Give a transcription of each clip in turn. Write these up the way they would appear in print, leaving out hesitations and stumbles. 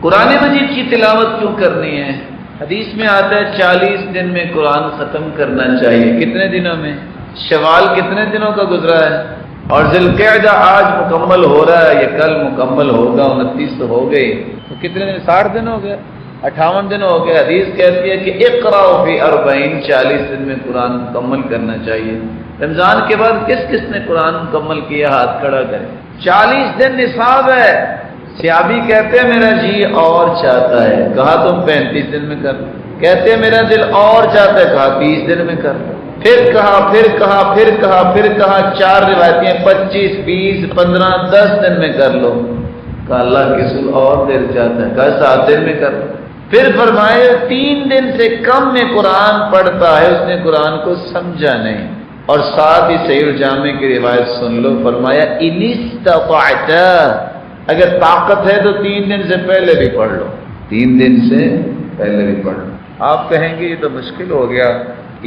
قرآن مجید کی تلاوت کیوں کرنی ہے؟ حدیث میں آتا ہے 40 دن میں قرآن ختم کرنا چاہیے۔ کتنے دنوں میں؟ شوال کتنے دنوں کا گزرا ہے؟ اور ذی القعدہ آج مکمل ہو رہا ہے، یہ کل مکمل ہوگا، 29 تو ہو گئی، تو کتنے دن؟ 60 دن ہو گئے، 58 دن ہو گئے۔ حدیث کہتی ہے کہ اقرأ فی 40، 40 دن میں قرآن مکمل کرنا چاہیے۔ رمضان کے بعد کس کس نے قرآن مکمل کیا؟ ہاتھ کھڑا کریں۔ 40 دن نصاب ہے۔ صحابی کہتے ہیں میرا جی اور چاہتا ہے، کہا تم 35 دن میں کر، کہتے ہیں میرا دل اور چاہتا ہے، کہا 30 دن میں کر، پھر کہا 4 روایتیں 25، 20، 15، 10 دن میں کر لو۔ کہا اللہ کے رسول اور دیر چاہتا ہے، کہا 7 دن میں کر لو۔ پھر فرمائے 3 دن سے کم میں قرآن پڑھتا ہے، اس نے قرآن کو سمجھا نہیں۔ اور ساتھ ہی صحیح الجامع کی روایت سن لو، فرمایا ان استطعت، اگر طاقت ہے تو 3 دن سے پہلے بھی پڑھ لو، 3 دن سے پہلے بھی پڑھ لو۔ آپ کہیں گے یہ تو مشکل ہو گیا،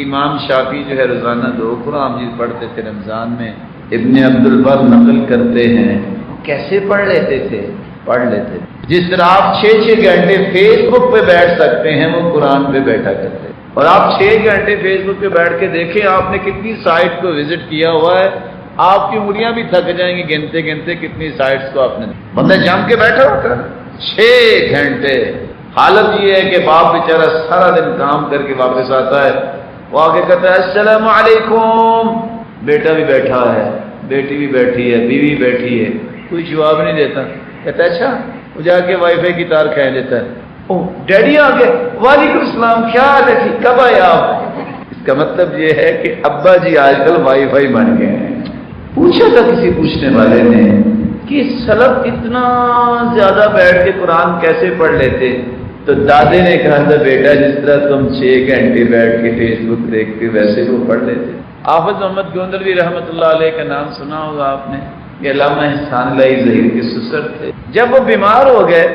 امام شافعی جو ہے روزانہ 2 قرآن مجید پڑھتے تھے رمضان میں۔ ابن عبد البر نقل کرتے ہیں کیسے پڑھ لیتے تھے؟ پڑھ لیتے، جس طرح آپ 6 گھنٹے فیس بک پہ بیٹھ سکتے ہیں وہ قرآن پہ بیٹھا کرتے۔ اور آپ 6 گھنٹے فیس بک پہ بیٹھ کے دیکھیں آپ نے کتنی سائٹ کو وزٹ کیا ہوا ہے، آپ کی انگلیاں بھی تھک جائیں گی گنتے گنتے کتنی سائٹس کو آپ نے۔ بندہ جم کے بیٹھا ہوتا 6 گھنٹے۔ حالت یہ ہے کہ باپ بیچارہ سارا دن کام کر کے واپس آتا ہے، وہ آگے کہتا ہے السلام علیکم، بیٹا بھی بیٹھا ہے، بیٹی بھی بیٹھی ہے، بیوی بیٹھی ہے، کوئی جواب نہیں دیتا۔ کہتا ہے اچھا، وہ جا کے وائی فائی کی تار کھینچ لیتا ہے، او ڈیڈی آ گئے، وعلیکم السلام، کیا حال ہے، کب آئے آپ؟ اس کا مطلب یہ ہے کہ ابا جی آج کل وائی فائی بن گئے ہیں۔ پوچھا تھا کسی پوچھنے والے نے کہ سلف اتنا زیادہ بیٹھ کے قرآن کیسے پڑھ لیتے؟ تو دادے نے کہا تھا بیٹا جس طرح تم 6 گھنٹے بیٹھ کے فیس بک دیکھتے ویسے وہ پڑھ لیتے۔ حافظ محمد گوندلوی رحمۃ اللہ علیہ کا نام سنا ہوگا آپ نے، یہ علامہ احسان اللہ ظہیر کے سسر تھے۔ جب وہ بیمار ہو گئے،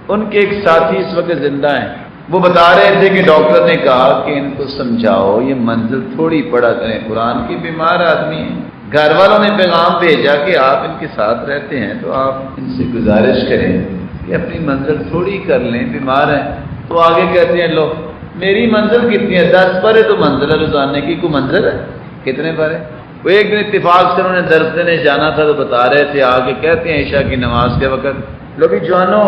ان کے ایک ساتھی اس وقت زندہ ہیں، وہ بتا رہے تھے کہ ڈاکٹر نے کہا کہ ان کو سمجھاؤ یہ منزل تھوڑی پڑھا کریں، قرآن کی، بیمار آدمی ہیں۔ گھر والوں نے پیغام بھیجا کہ آپ ان کے ساتھ رہتے ہیں تو آپ ان سے گزارش کریں کہ اپنی منزل تھوڑی کر لیں، بیمار ہیں۔ تو آگے کہتے ہیں لو میری منزل کتنی ہے؟ 10 پڑھے تو منزل ہے روزانے کی، کوئی منزل ہے؟ کتنے پڑھے؟ وہ ایک دن اتفاق سے انہوں نے درس دینے جانا تھا تو بتا رہے تھے، آگے کہتے ہیں عشاء کی نماز کے وقت لو بھی جوانو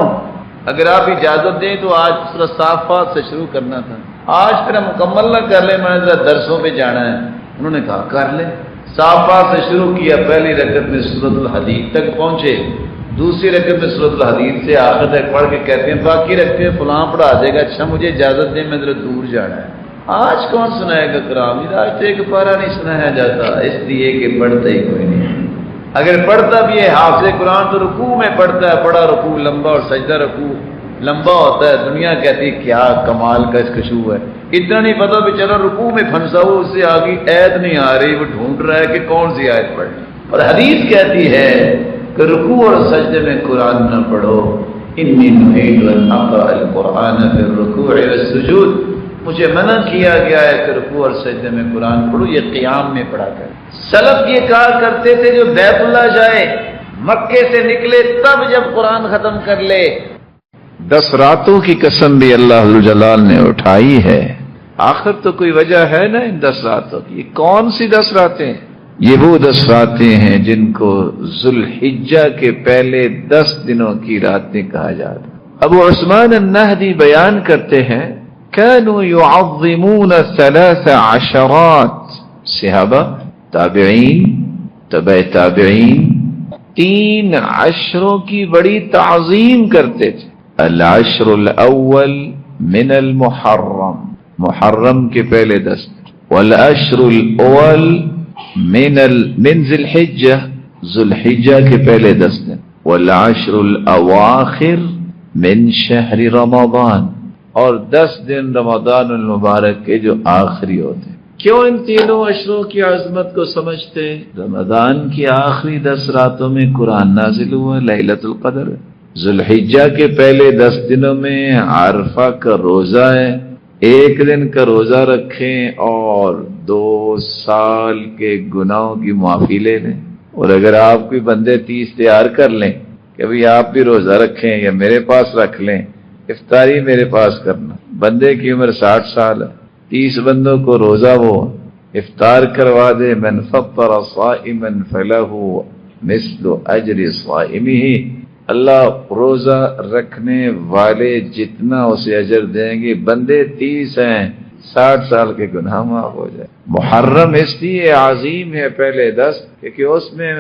اگر آپ اجازت دیں تو آج سورہ صافات سے شروع کرنا تھا، آج پھر ہم مکمل نہ کر لیں، میں نے ذرا درسوں پہ جانا ہے۔ انہوں نے کہا کر لیں۔ صافات سے شروع کیا، پہلی رکعت میں سورۃ الحدید تک پہنچے، دوسری رکعت میں سورۃ الحدید سے آخر تک پڑھ کے کہتے ہیں باقی رکھتے ہیں فلاں پڑھا دے گا، اچھا مجھے اجازت دیں میں ذرا دور جانا ہے۔ آج کون سنائے گا قرآن؟ آج تو ایک پارہ نہیں سنایا جاتا، اس لیے کہ پڑھتا ہی کوئی نہیں۔ اگر پڑھتا بھی ہے حافظ قرآن تو رکوع میں پڑھتا ہے، بڑا رکوع لمبا اور سجدہ رکوع لمبا ہوتا ہے، دنیا کہتی ہے کیا کمال کا اس خشوع ہے، اتنا نہیں پتا بیچارہ رکوع میں پھنسا ہو، اس سے آگے ایت نہیں آ رہی، وہ ڈھونڈ رہا ہے کہ کون سی آیت پڑھ۔ اور حدیث کہتی ہے کہ رکوع اور سجدے میں قرآن نہ پڑھو، انی نہیت ان اقرأ القرآن فی الرکوع والسجود، مجھے منع کیا گیا ہے کہ رکوع اور سجدے میں قرآن پڑھو، یہ قیام میں پڑھا کر۔ سلف یہ کہا کرتے تھے جو بیت اللہ جائے، مکے سے نکلے تب جب قرآن ختم کر لے۔ 10 راتوں کی قسم بھی اللہ ذوالجلال نے اٹھائی ہے، آخر تو کوئی وجہ ہے نا ان 10 راتوں کی۔ کون سی 10 راتیں؟ یہ وہ 10 راتیں ہیں جن کو ذوالحجہ کے پہلے 10 دنوں کی راتیں کہا جاتا۔ ابو عثمان النہدی بیان کرتے ہیں كانوا يعظمون 13 صحابہ، تابعین، تبع تابعین، 3 عشروں کی بڑی تعظیم کرتے تھے۔ العشر الاول من المحرم، محرم کے پہلے 10، والعشر الاول من ذی الحجہ، ذو الحجہ کے پہلے 10 دن، والعشر الاواخر من شہر رمضان، اور 10 دن رمضان المبارک کے جو آخری ہوتے ہیں۔ کیوں ان تینوں عشروں کی عظمت کو سمجھتے؟ رمضان کی آخری 10 راتوں میں قرآن نازل ہوا، لیلۃ القدر۔ ذوالحجہ کے پہلے 10 دنوں میں عرفہ کا روزہ ہے، 1 دن کا روزہ رکھیں اور 2 سال کے گناہوں کی معافی لے لیں۔ اور اگر آپ کوئی بندے 30 تیار کر لیں کہ ابھی آپ بھی روزہ رکھیں یا میرے پاس رکھ لیں افطاری میرے پاس کرنا. بندے کی عمر 60 سال ہے، 30 بندوں کو روزہ وہ افطار کروا دے. من فطر صائما فلہ مثل اجر صائمہ، اللہ روزہ رکھنے والے جتنا اسے اجر دیں گے. بندے 30 ہیں، 60 سال کے گناہ معاف ہو جائے. محرم اس لیے عظیم ہے پہلے 10 کیونکہ اس میں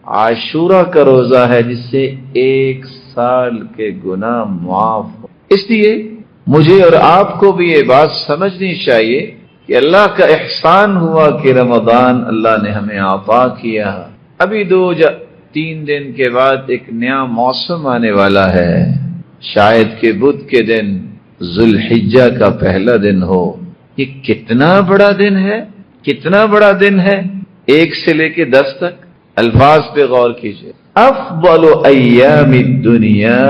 عاشورہ کا روزہ ہے جس سے 1 سال کے گناہ معاف ہو. اس لیے مجھے اور آپ کو بھی یہ بات سمجھنی چاہیے کہ اللہ کا احسان ہوا کہ رمضان اللہ نے ہمیں عطا کیا. ابھی 2-3 دن کے بعد ایک نیا موسم آنے والا ہے. شاید کہ بدھ کے دن ذوالحجہ کا پہلا دن ہو. یہ کتنا بڑا دن ہے، کتنا بڑا دن ہے. 1 سے لے کے 10 تک الفاظ پہ غور کیجئے. افضل ایام الدنیا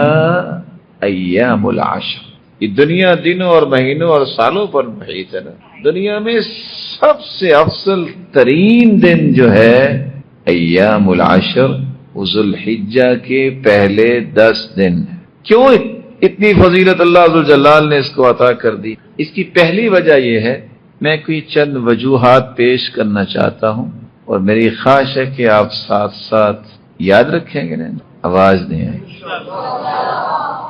ایام العشر. یہ دنیا دنوں اور مہینوں اور سالوں پر محیط ہے نا. دنیا میں سب سے افضل ترین دن جو ہے ایام العشر، ذوالحجہ کے پہلے 10 دن. کیوں اتنی فضیلت اللہ ذوالجلال نے اس کو عطا کر دی؟ اس کی پہلی وجہ یہ ہے، میں کوئی چند وجوہات پیش کرنا چاہتا ہوں اور میری خواہش ہے کہ آپ ساتھ ساتھ یاد رکھیں گے. نا آواز نہیں آئی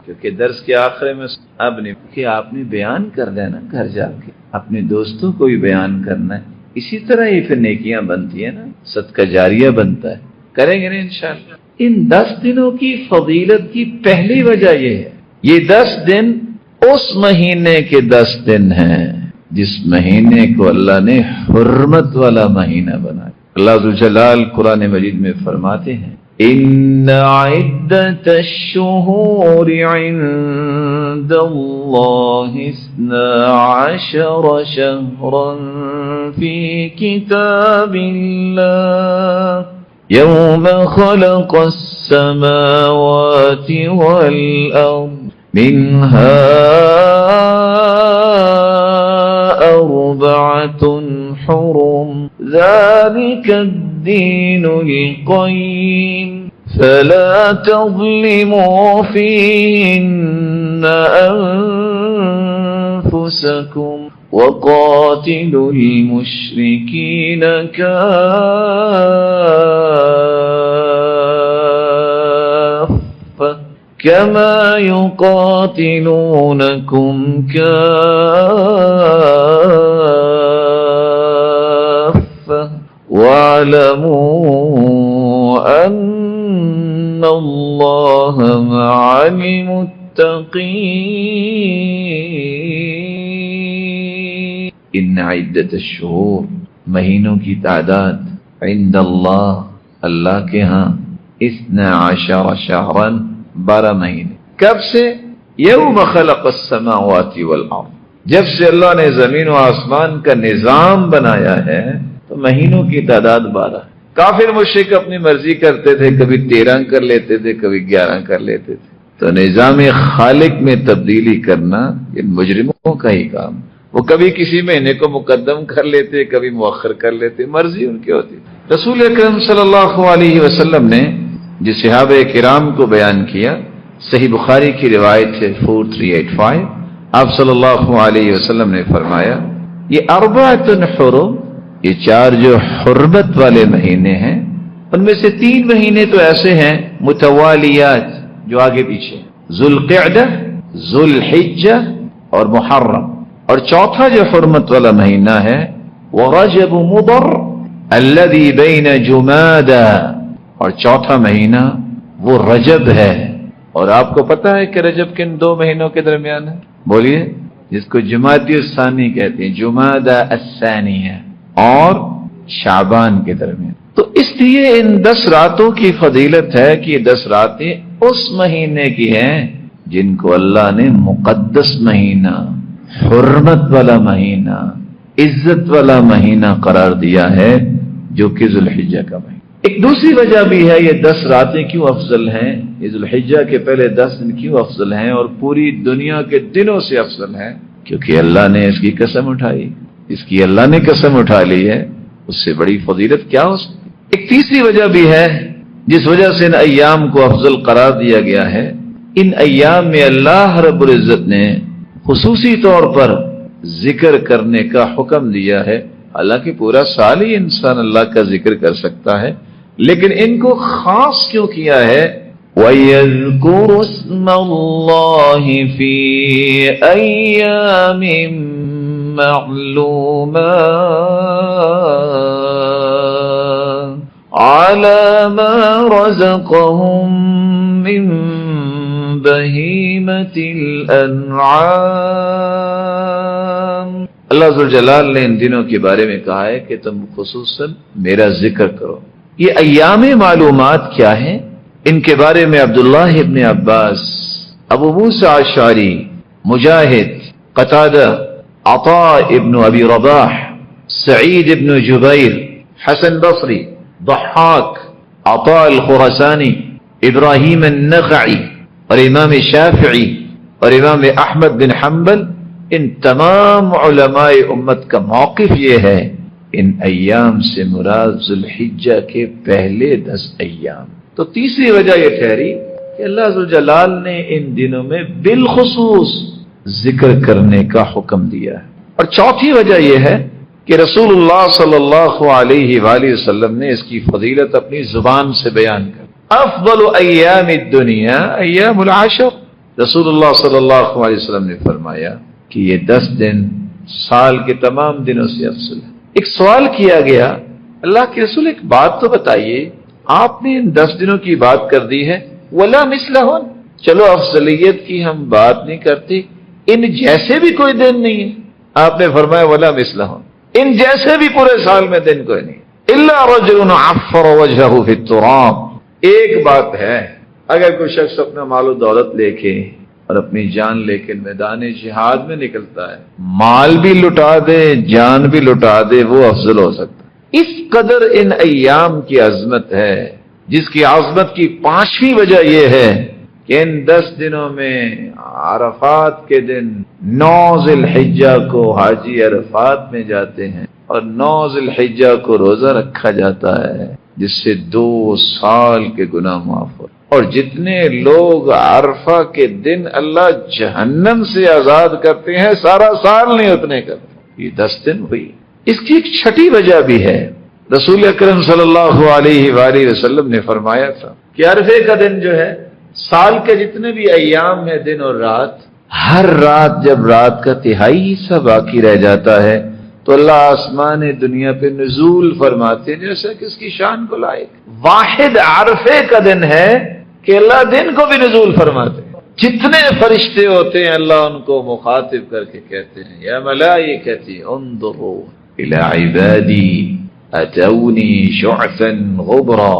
کیونکہ درس کے آخر میں اب نہیں کہ آپ نے بیان کر دینا، گھر جا کے اپنے دوستوں کو بھی بیان کرنا ہے. اسی طرح یہ پھر نیکیاں بنتی ہیں نا، صدقہ جاریہ بنتا ہے. کریں گے نا انشاءاللہ. ان 10 دنوں کی فضیلت کی پہلی وجہ یہ ہے، یہ 10 دن اس مہینے کے 10 دن ہیں جس مہینے کو اللہ نے حرمت والا مہینہ بنایا. اللہ ذوالجلال قرآن مجید میں فرماتے ہیں ان عدت الشہور عند اللہ 12 شہرا فی کتاب اللہ یوم خلق السماوات والارض منها 4 حرم ذلك الدين القيم فلا تظلموا فيهن أنفسكم وقاتلوا المشركين كافة كما يقاتلونكم كافة واعلموا أن الله مع المتقين. ان عدت الشہور، مہینوں کی تعداد، عند اللہ، اللہ کے ہاں، 12 شہرا، 12 مہینے. کب سے؟ یوم خلق السماوات والارض، جب سے اللہ نے زمین و آسمان کا نظام بنایا ہے تو مہینوں کی تعداد 12. کافر مشرک اپنی مرضی کرتے تھے، کبھی 13 کر لیتے تھے، کبھی 11 کر لیتے تھے. تو نظام خالق میں تبدیلی کرنا ان مجرموں کا ہی کام. وہ کبھی کسی مہینے کو مقدم کر لیتے، کبھی مؤخر کر لیتے، مرضی ان کی ہوتی. رسول اکرم صلی اللہ علیہ وسلم نے جس صحابہ کرام کو بیان کیا، صحیح بخاری کی روایت ہے 4385، آپ صلی اللہ علیہ وسلم نے فرمایا یہ 4 حرم، یہ 4 جو حرمت والے مہینے ہیں، ان میں سے 3 مہینے تو ایسے ہیں متوالیات جو آگے پیچھے، ذوالقعدہ، ذوالحجہ اور محرم. اور چوتھا جو حرمت والا مہینہ ہے وہ رجب مضر الذي بین جمادى، اور چوتھا مہینہ وہ رجب ہے. اور آپ کو پتا ہے کہ رجب کن 2 مہینوں کے درمیان ہے؟ بولیے. جس کو جمادی الثانی کہتے ہیں، جمادى الثانیہ اور شعبان کے درمیان. تو اس لیے ان 10 راتوں کی فضیلت ہے کہ یہ 10 راتیں اس مہینے کی ہیں جن کو اللہ نے مقدس مہینہ، حرمت والا مہینہ، عزت والا مہینہ قرار دیا ہے، جو کہ ذوالحجہ کا مہینہ. ایک دوسری وجہ بھی ہے یہ 10 راتیں کیوں افضل ہیں، یہ ذوالحجہ کے پہلے 10 دن کیوں افضل ہیں اور پوری دنیا کے دنوں سے افضل ہیں؟ کیونکہ اللہ نے اس کی قسم اٹھائی، اس کی اللہ نے قسم اٹھا لی ہے. اس سے بڑی فضیلت کیا ہو سکتی؟ ایک تیسری وجہ بھی ہے جس وجہ سے ان ایام کو افضل قرار دیا گیا ہے، ان ایام میں اللہ رب العزت نے خصوصی طور پر ذکر کرنے کا حکم دیا ہے. حالانکہ پورا سال ہی انسان اللہ کا ذکر کر سکتا ہے، لیکن ان کو خاص کیوں کیا ہے؟ وَيَذْكُرُ اسْمَ اللَّهِ فِي أَيَّامٍ مَّعْلُومَاتٍ عَلَى مَا رَزَقَهُم مِّن بَهِيمَةِ الْأَنْعَامِ. اللہ ذوالجلال نے ان دنوں کے بارے میں کہا ہے کہ تم خصوصاً میرا ذکر کرو. یہ ایام معلومات کیا ہیں؟ ان کے بارے میں عبداللہ ابن عباس، ابو موسیٰ اشعری، مجاہد، قتادہ، عطاء ابن ابی رباح، سعید ابن جبیر، حسن بصری، ضحاک، عطاء الخراسانی، ابراہیم النخعی اور امام شافعی اور امام احمد بن حنبل، ان تمام علماء امت کا موقف یہ ہے ان ایام سے مراد ذوالحجہ کے پہلے 10 ایام. تو تیسری وجہ یہ ٹھہری کہ اللہ ذوالجلال نے ان دنوں میں بالخصوص ذکر کرنے کا حکم دیا ہے. اور چوتھی وجہ یہ ہے کہ رسول اللہ صلی اللہ علیہ وآلہ وسلم نے اس کی فضیلت اپنی زبان سے بیان کر. افضل ایام الدنیا ایام العشر. رسول اللہ صلی اللہ علیہ وسلم نے فرمایا کہ یہ 10 دن سال کے تمام دنوں سے افضل ہے. ایک سوال کیا گیا، اللہ کے رسول ایک بات تو بتائیے، آپ نے ان 10 دنوں کی بات کر دی ہے، ولا مثلہن. چلو افضلیت کی ہم بات نہیں کرتے، ان جیسے بھی کوئی دن نہیں ہے. آپ نے فرمایا ولا مثلہن، ان جیسے بھی پورے سال میں دن کوئی نہیں. الا رجل عفر وجہہ فی التراب. ایک بات ہے، اگر کوئی شخص اپنا مال و دولت لے کے اور اپنی جان لے کے میدان جہاد میں نکلتا ہے، مال بھی لٹا دے جان بھی لٹا دے، وہ افضل ہو سکتا ہے. اس قدر ان ایام کی عظمت ہے، جس کی عظمت کی 5ویں وجہ یہ ہے کہ ان 10 دنوں میں عرفات کے دن 9 ذی الحجہ کو حاجی عرفات میں جاتے ہیں اور 9 ذی الحجہ کو روزہ رکھا جاتا ہے، جس سے 2 سال کے گناہ معاف ہو. اور جتنے لوگ عرفہ کے دن اللہ جہنم سے آزاد کرتے ہیں سارا سال نہیں اتنے کرتے. یہ 10 دن ہوئی. اس کی ایک چھٹی وجہ بھی ہے. رسول اکرم صلی اللہ علیہ وآلہ وسلم نے فرمایا تھا کہ عرفے کا دن جو ہے، سال کے جتنے بھی ایام ہیں دن اور رات، ہر رات جب رات کا تہائی حصہ باقی رہ جاتا ہے تو اللہ آسمان دنیا پہ نزول فرماتے ہیں جیسا کہ اس کی شان کو لائق. واحد عرفے کا دن ہے کہ اللہ دن کو بھی نزول فرماتے ہیں. جتنے فرشتے ہوتے ہیں اللہ ان کو مخاطب کر کے کہتے ہیں یا ملائکتی انظروا الی عبادی اتونی شعثا غبرا.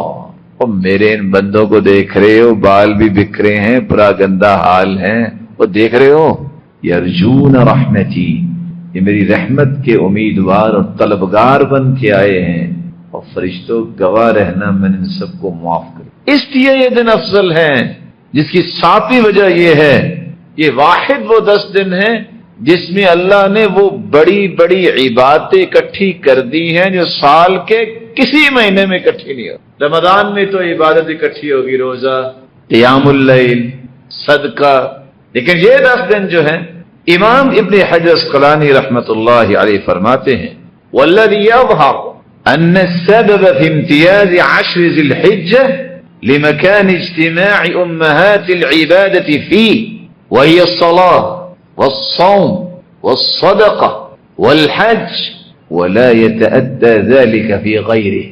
اور میرے ان بندوں کو دیکھ رہے ہو، بال بھی بکھرے ہیں، پرا گندہ حال ہیں، وہ دیکھ رہے ہو، یرجون رحمتی، یہ میری رحمت کے امیدوار اور طلبگار بن کے آئے ہیں. اور فرشتوں گواہ رہنا میں نے ان سب کو معاف کر. اس لیے یہ دن افضل ہیں، جس کی 7ویں وجہ یہ ہے، یہ واحد وہ 10 دن ہیں جس میں اللہ نے وہ بڑی بڑی عبادتیں اکٹھی کر دی ہیں جو سال کے کسی مہینے میں اکٹھی نہیں ہوتی. رمضان میں تو عبادت اکٹھی ہوگی، روزہ، قیام اللیل، صدقہ. لیکن یہ 10 دن جو ہیں، امام ابن حجر اسقلانی رحمت اللہ علیہ فرماتے ہیں والذی یظہر ان السبب في امتیاز 10 ذی الحجہ لمكان اجتماع امہات العبادة فيه وهي الصلاة والصوم والصدقة والحج ولا يتأدى ذلك في غيره.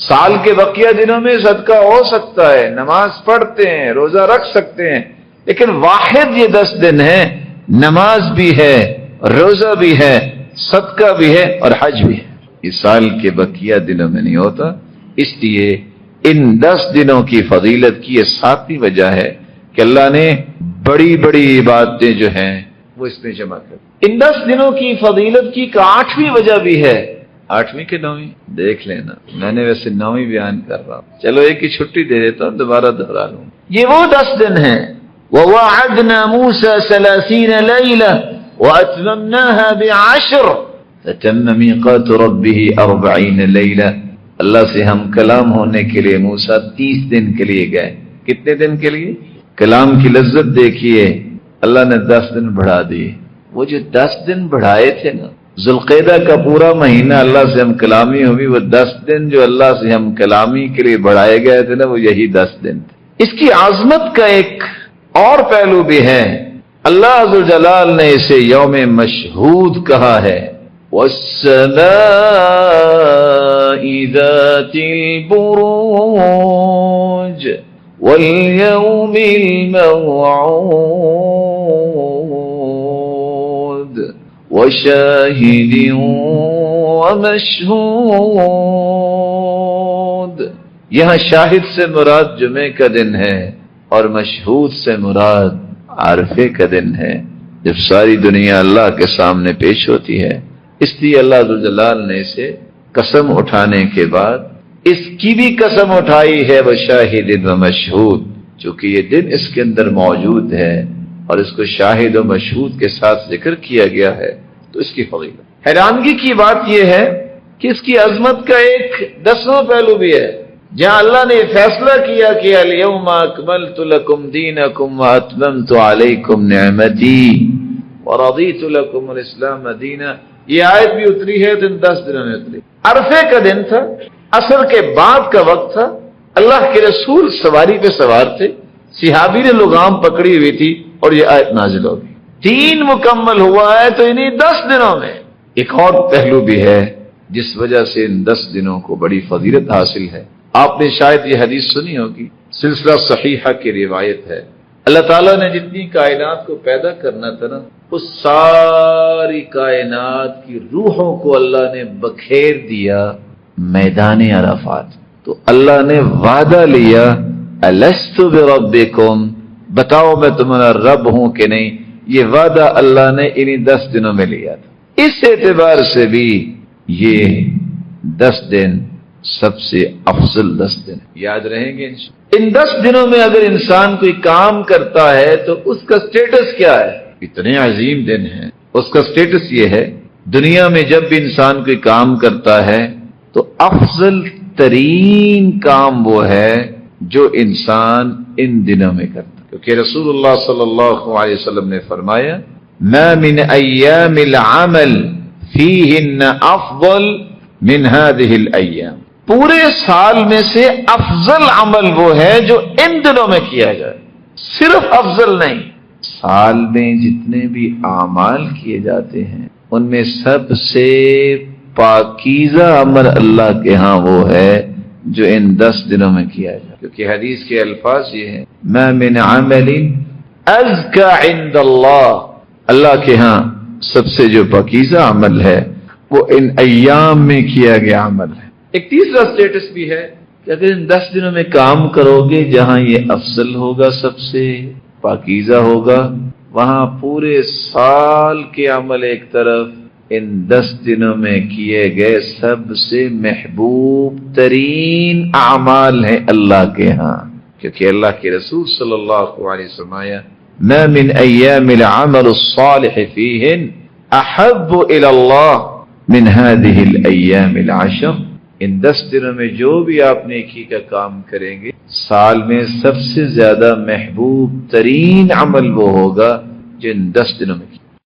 سال کے بقیہ دنوں میں صدقہ ہو سکتا ہے، نماز پڑھتے ہیں، روزہ رکھ سکتے ہیں، لیکن واحد یہ 10 دن ہیں، نماز بھی ہے، روزہ بھی ہے، صدقہ بھی ہے اور حج بھی ہے. یہ سال کے بقیہ دنوں میں نہیں ہوتا. اس لیے ان 10 دنوں کی فضیلت کی یہ 7ویں وجہ ہے کہ اللہ نے بڑی بڑی عبادتیں جو ہیں وہ اس میں جمع کر. ان 10 دنوں کی فضیلت کی 8ویں وجہ بھی ہے. 8ویں کہ 9ویں دیکھ لینا، میں نے ویسے 9ویں بیان کر رہا ہوں، چلو ایک کی چھٹی دے دیتا ہوں، دوبارہ دہرا لوں. یہ وہ 10 دن ہیں وَوَعَدْنَا مُوسَى 30 لَيْلَةً وَأَتْمَمْنَاهَا ب10 فَتَمَّ مِيقَاتُ رَبِّهِ 40 لَيْلَةً. اللہ سے ہم کلام ہونے کے لیے موسیٰ 30 دن کے لیے گئے. کتنے دن کے لیے؟ کلام کی لذت دیکھیے، اللہ نے 10 دن بڑھا دیے۔ وہ جو 10 دن بڑھائے تھے نا، ذوالقعدہ کا پورا مہینہ اللہ سے ہم کلامی ہوئی، وہ 10 دن جو اللہ سے ہم کلامی کے لیے بڑھائے گئے تھے نا، وہ یہی 10 دن تھے۔ اس کی عظمت کا ایک اور پہلو بھی ہے، اللہ عزوجلال نے اسے یوم مشہود کہا ہے، وَالسَّمَاءِ ذَاتِ الْبُرُوجِ وَالْيَوْمِ الْمَوْعُودِ وَشَاهِدٍ وَمَشْهُودٍ۔ یہاں شاہد سے مراد جمعے کا دن ہے اور مشہود سے مراد عرفے کا دن ہے، جب ساری دنیا اللہ کے سامنے پیش ہوتی ہے۔ اس لیے اللہ ذوالجلال نے اسے قسم اٹھانے کے بعد اس کی بھی قسم اٹھائی ہے، وشاہد و مشہود، چونکہ یہ دن اس کے اندر موجود ہے اور اس کو شاہد و مشہود کے ساتھ ذکر کیا گیا ہے، تو اس کی فضیلت۔ حیرانگی کی بات یہ ہے کہ اس کی عظمت کا ایک 10واں پہلو بھی ہے، جہاں اللہ نے فیصلہ کیا کہ الیوم اکملت لکم دینکم واتممت علیکم نعمتی ورضیت لکم الاسلام دینا۔ یہ آیت بھی اتری ہے تو ان 10 دنوں میں اتری۔ عرفے کا دن تھا، عصر کے بعد کا وقت تھا، اللہ کے رسول سواری پہ سوار تھے، صحابی نے لگام پکڑی ہوئی تھی اور یہ آیت نازل ہو گئی۔ دین مکمل ہوا ہے تو انہی 10 دنوں میں۔ ایک اور پہلو بھی ہے جس وجہ سے ان 10 دنوں کو بڑی فضیلت حاصل ہے۔ آپ نے شاید یہ حدیث سنی ہوگی، سلسلہ صحیحہ کی روایت ہے، اللہ تعالیٰ نے جتنی کائنات کو پیدا کرنا تھا نا، اس ساری کائنات کی روحوں کو اللہ نے بکھیر دیا میدان عرفات۔ تو اللہ نے وعدہ لیا، الست بربکم، بتاؤ میں تمہارا رب ہوں کہ نہیں۔ یہ وعدہ اللہ نے انہی 10 دنوں میں لیا تھا۔ اس اعتبار سے بھی یہ 10 دن سب سے افضل 10 دن یاد رہیں گے انشاءاللہ۔ ان 10 دنوں میں اگر انسان کوئی کام کرتا ہے تو اس کا سٹیٹس کیا ہے؟ اتنے عظیم دن ہیں، اس کا سٹیٹس یہ ہے، دنیا میں جب بھی انسان کوئی کام کرتا ہے تو افضل ترین کام وہ ہے جو انسان ان دنوں میں کرتا ہے، کیونکہ رسول اللہ صلی اللہ علیہ وسلم نے فرمایا، ما من ایام العمل فیہن افضل من هذه الایام۔ پورے سال میں سے افضل عمل وہ ہے جو ان دنوں میں کیا جائے، صرف افضل نہیں، سال میں جتنے بھی اعمال کیے جاتے ہیں ان میں سب سے پاکیزہ عمل اللہ کے ہاں وہ ہے جو ان 10 دنوں میں کیا جائے، کیونکہ حدیث کے الفاظ یہ ہیں، ما من عمل ازکا عند اللہ، اللہ کے ہاں سب سے جو پاکیزہ عمل ہے وہ ان ایام میں کیا گیا عمل ہے۔ ایک تیسرا سٹیٹس بھی ہے کہ اگر ان 10 دنوں میں کام کرو گے جہاں یہ افضل ہوگا، سب سے پاکیزہ ہوگا، وہاں پورے سال کے عمل ایک طرف، ان 10 دنوں میں کیے گئے سب سے محبوب ترین اعمال ہیں اللہ کے ہاں، کیونکہ اللہ کے رسول صلی اللہ علیہ وسلم آیا، ما من ایام العمل الصالح فیہن احب الی اللہ من هذه الایام العشر۔ ان 10 دنوں میں جو بھی آپ نیکی کا کام کریں گے، سال میں سب سے زیادہ محبوب ترین عمل وہ ہوگا جو ان 10 دنوں میں